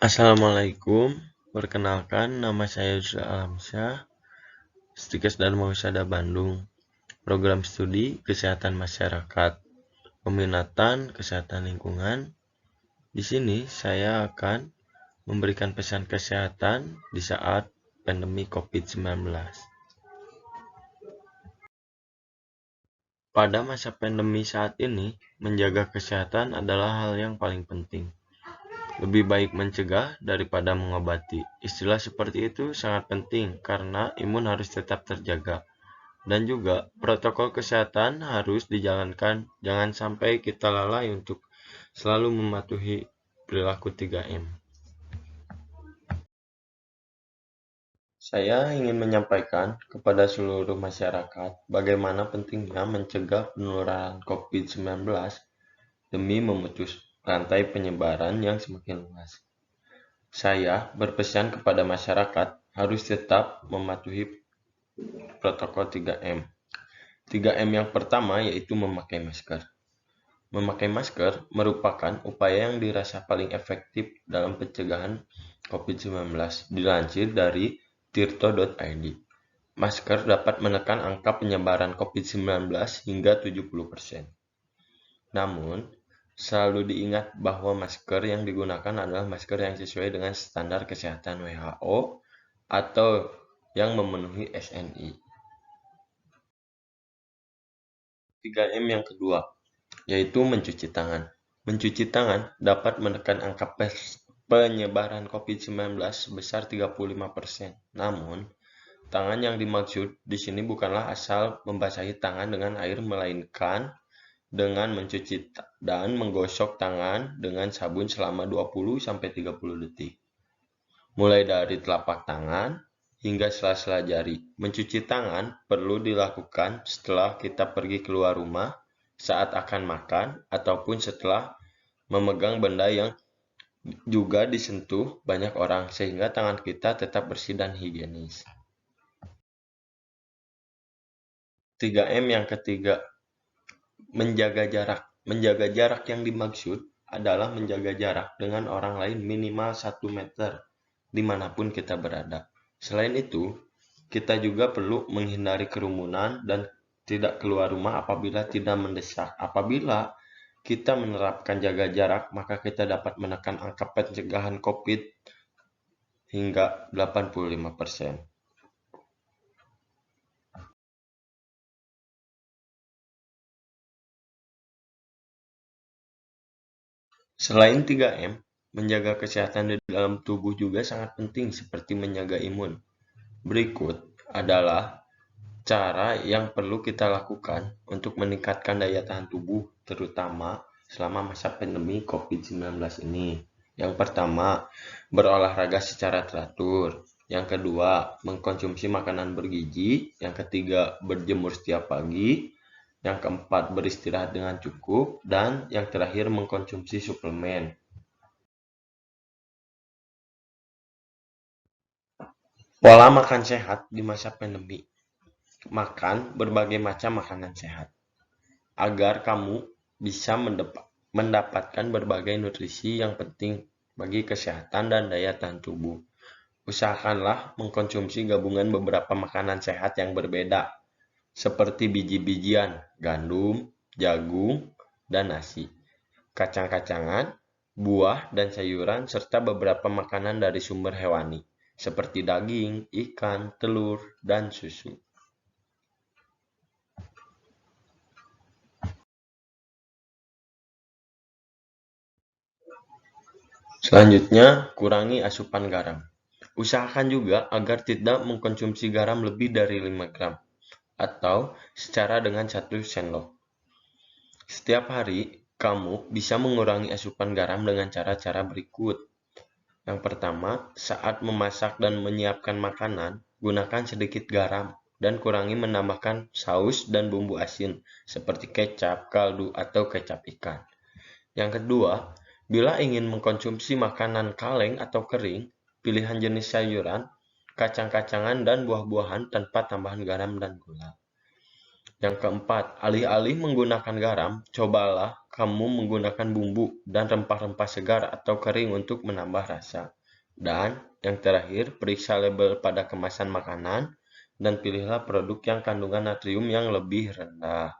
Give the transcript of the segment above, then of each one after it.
Assalamualaikum, perkenalkan nama saya Yusra Alamsyah, Stikes dan Mausada Bandung, Program Studi Kesehatan Masyarakat, Peminatan Kesehatan Lingkungan. Di sini saya akan memberikan pesan kesehatan di saat pandemi COVID-19. Pada masa pandemi saat ini, menjaga kesehatan adalah hal yang paling penting. Lebih baik mencegah daripada mengobati. Istilah seperti itu sangat penting karena imun harus tetap terjaga. Dan juga protokol kesehatan harus dijalankan. Jangan sampai kita lalai untuk selalu mematuhi perilaku 3M. Saya ingin menyampaikan kepada seluruh masyarakat bagaimana pentingnya mencegah penularan COVID-19 demi memutus rantai penyebaran yang semakin luas. Saya berpesan kepada masyarakat harus tetap mematuhi protokol 3M. 3M yang pertama yaitu memakai masker. Memakai masker merupakan upaya yang dirasa paling efektif dalam pencegahan COVID-19, dilansir dari tirto.id. Masker dapat menekan angka penyebaran COVID-19 hingga 70%. Namun, selalu diingat bahwa masker yang digunakan adalah masker yang sesuai dengan standar kesehatan WHO atau yang memenuhi SNI. 3M yang kedua, yaitu mencuci tangan. Mencuci tangan dapat menekan angka penyebaran COVID-19 sebesar 35%. Namun, tangan yang dimaksud di sini bukanlah asal membasahi tangan dengan air, melainkan dengan mencuci dan menggosok tangan dengan sabun selama 20-30 detik. Mulai dari telapak tangan hingga sela-sela jari. Mencuci tangan perlu dilakukan setelah kita pergi keluar rumah, saat akan makan, ataupun setelah memegang benda yang juga disentuh banyak orang, sehingga tangan kita tetap bersih dan higienis. 3M yang ketiga, menjaga jarak. Menjaga jarak yang dimaksud adalah menjaga jarak dengan orang lain minimal 1 meter dimanapun kita berada. Selain itu, kita juga perlu menghindari kerumunan dan tidak keluar rumah apabila tidak mendesak. Apabila kita menerapkan jaga jarak, maka kita dapat menekan angka pencegahan COVID hingga 85%. Selain 3M, menjaga kesehatan di dalam tubuh juga sangat penting seperti menjaga imun. Berikut adalah cara yang perlu kita lakukan untuk meningkatkan daya tahan tubuh, terutama selama masa pandemi COVID-19 ini. Yang pertama, berolahraga secara teratur. Yang kedua, mengkonsumsi makanan bergizi. Yang ketiga, berjemur setiap pagi. Yang keempat, beristirahat dengan cukup. Dan yang terakhir, mengkonsumsi suplemen. Pola makan sehat di masa pandemi. Makan berbagai macam makanan sehat agar kamu bisa mendapatkan berbagai nutrisi yang penting bagi kesehatan dan daya tahan tubuh. Usahakanlah mengkonsumsi gabungan beberapa makanan sehat yang berbeda, seperti biji-bijian, gandum, jagung, dan nasi, kacang-kacangan, buah, dan sayuran, serta beberapa makanan dari sumber hewani, seperti daging, ikan, telur, dan susu. Selanjutnya, kurangi asupan garam. Usahakan juga agar tidak mengkonsumsi garam lebih dari 5 gram atau secara dengan 1 sendok. Setiap hari, kamu bisa mengurangi asupan garam dengan cara-cara berikut. Yang pertama, saat memasak dan menyiapkan makanan, gunakan sedikit garam dan kurangi menambahkan saus dan bumbu asin seperti kecap, kaldu, atau kecap ikan. Yang kedua, bila ingin mengkonsumsi makanan kaleng atau kering, pilihan jenis sayuran, kacang-kacangan, dan buah-buahan tanpa tambahan garam dan gula. Yang keempat, alih-alih menggunakan garam, cobalah kamu menggunakan bumbu dan rempah-rempah segar atau kering untuk menambah rasa. Dan yang terakhir, periksa label pada kemasan makanan dan pilihlah produk yang kandungan natrium yang lebih rendah.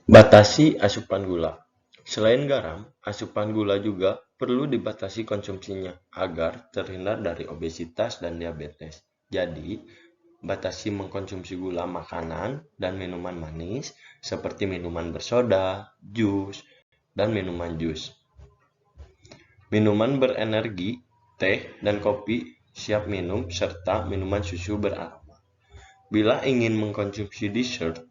Batasi asupan gula. Selain garam, asupan gula juga perlu dibatasi konsumsinya agar terhindar dari obesitas dan diabetes. Jadi, batasi mengkonsumsi gula makanan dan minuman manis seperti minuman bersoda, jus, dan minuman jus. Minuman berenergi, teh, dan kopi siap minum serta minuman susu beraroma. Bila ingin mengkonsumsi dessert,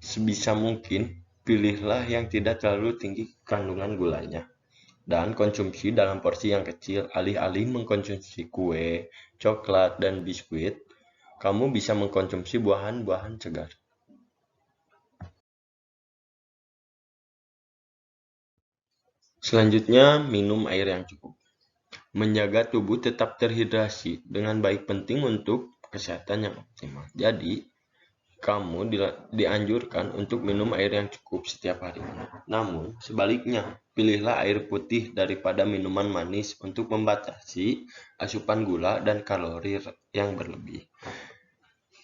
sebisa mungkin pilihlah yang tidak terlalu tinggi kandungan gulanya dan konsumsi dalam porsi yang kecil. Alih-alih mengkonsumsi kue, coklat, dan biskuit, kamu bisa mengkonsumsi buah-buahan segar. Selanjutnya, minum air yang cukup. Menjaga tubuh tetap terhidrasi dengan baik penting untuk kesehatan yang optimal. Jadi, kamu dianjurkan untuk minum air yang cukup setiap hari. Namun, sebaliknya, pilihlah air putih daripada minuman manis untuk membatasi asupan gula dan kalori yang berlebih.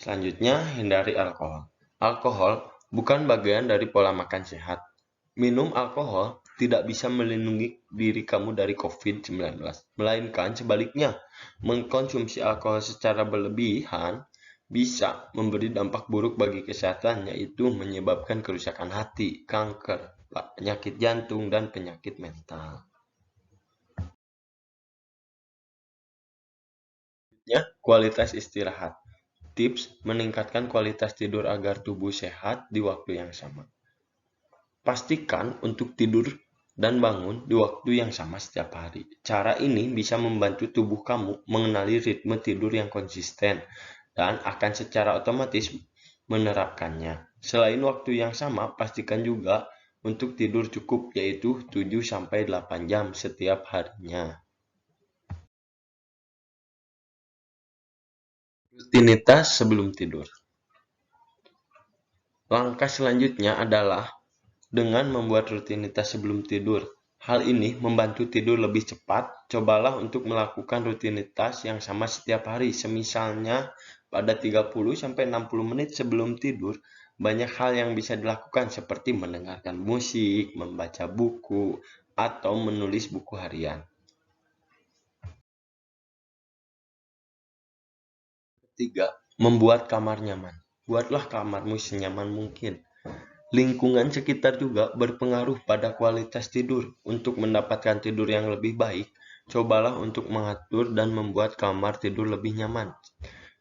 Selanjutnya, hindari alkohol. Alkohol bukan bagian dari pola makan sehat. Minum alkohol tidak bisa melindungi diri kamu dari COVID-19, melainkan sebaliknya, mengkonsumsi alkohol secara berlebihan bisa memberi dampak buruk bagi kesehatan, yaitu menyebabkan kerusakan hati, kanker, penyakit jantung, dan penyakit mental. Kualitas istirahat. Tips meningkatkan kualitas tidur agar tubuh sehat di waktu yang sama. Pastikan untuk tidur dan bangun di waktu yang sama setiap hari. Cara ini bisa membantu tubuh kamu mengenali ritme tidur yang konsisten dan akan secara otomatis menerapkannya. Selain waktu yang sama, pastikan juga untuk tidur cukup, yaitu 7-8 jam setiap harinya. Rutinitas sebelum tidur. Langkah selanjutnya adalah dengan membuat rutinitas sebelum tidur. Hal ini membantu tidur lebih cepat. Cobalah untuk melakukan rutinitas yang sama setiap hari. Semisalnya pada 30-60 menit sebelum tidur, banyak hal yang bisa dilakukan seperti mendengarkan musik, membaca buku, atau menulis buku harian. Ketiga, membuat kamar nyaman. Buatlah kamarmu senyaman mungkin. Lingkungan sekitar juga berpengaruh pada kualitas tidur. Untuk mendapatkan tidur yang lebih baik, cobalah untuk mengatur dan membuat kamar tidur lebih nyaman.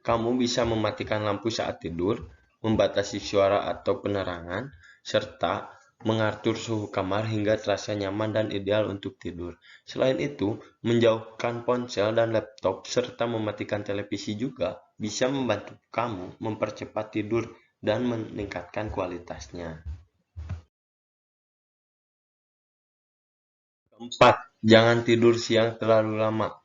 Kamu bisa mematikan lampu saat tidur, membatasi suara atau penerangan, serta mengatur suhu kamar hingga terasa nyaman dan ideal untuk tidur. Selain itu, menjauhkan ponsel dan laptop serta mematikan televisi juga bisa membantu kamu mempercepat tidur dan meningkatkan kualitasnya. Keempat, jangan tidur siang terlalu lama.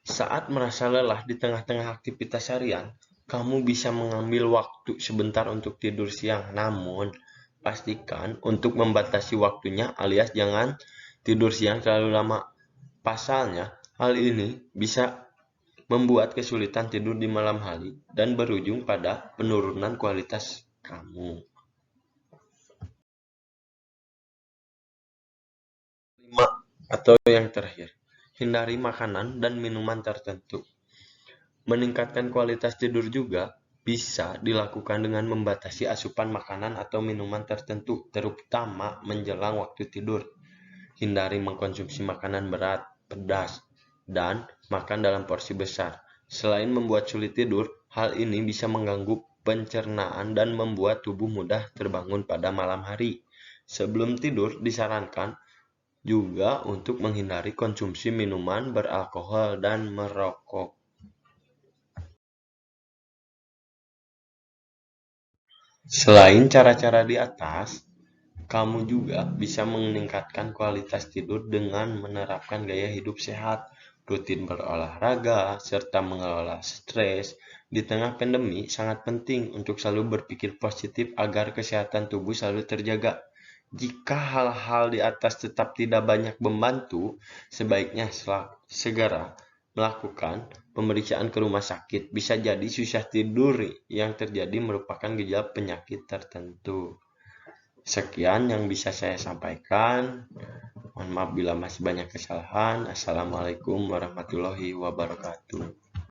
Saat merasa lelah di tengah-tengah aktivitas harian, kamu bisa mengambil waktu sebentar untuk tidur siang. Namun, pastikan untuk membatasi waktunya alias jangan tidur siang terlalu lama. Pasalnya, hal ini bisa membuat kesulitan tidur di malam hari dan berujung pada penurunan kualitas kamu. 5. Atau yang terakhir, hindari makanan dan minuman tertentu. Meningkatkan kualitas tidur juga bisa dilakukan dengan membatasi asupan makanan atau minuman tertentu, terutama menjelang waktu tidur. Hindari mengkonsumsi makanan berat, pedas, dan makan dalam porsi besar. Selain membuat sulit tidur, hal ini bisa mengganggu pencernaan dan membuat tubuh mudah terbangun pada malam hari. Sebelum tidur, disarankan juga untuk menghindari konsumsi minuman beralkohol dan merokok. Selain cara-cara di atas, kamu juga bisa meningkatkan kualitas tidur dengan menerapkan gaya hidup sehat. rutin berolahraga, serta mengelola stres di tengah pandemi sangat penting untuk selalu berpikir positif agar kesehatan tubuh selalu terjaga. Jika hal-hal di atas tetap tidak banyak membantu, sebaiknya segera melakukan pemeriksaan ke rumah sakit. Bisa jadi susah tidur yang terjadi merupakan gejala penyakit tertentu. Sekian yang bisa saya sampaikan. Mohon maaf bila masih banyak kesalahan. Assalamualaikum warahmatullahi wabarakatuh.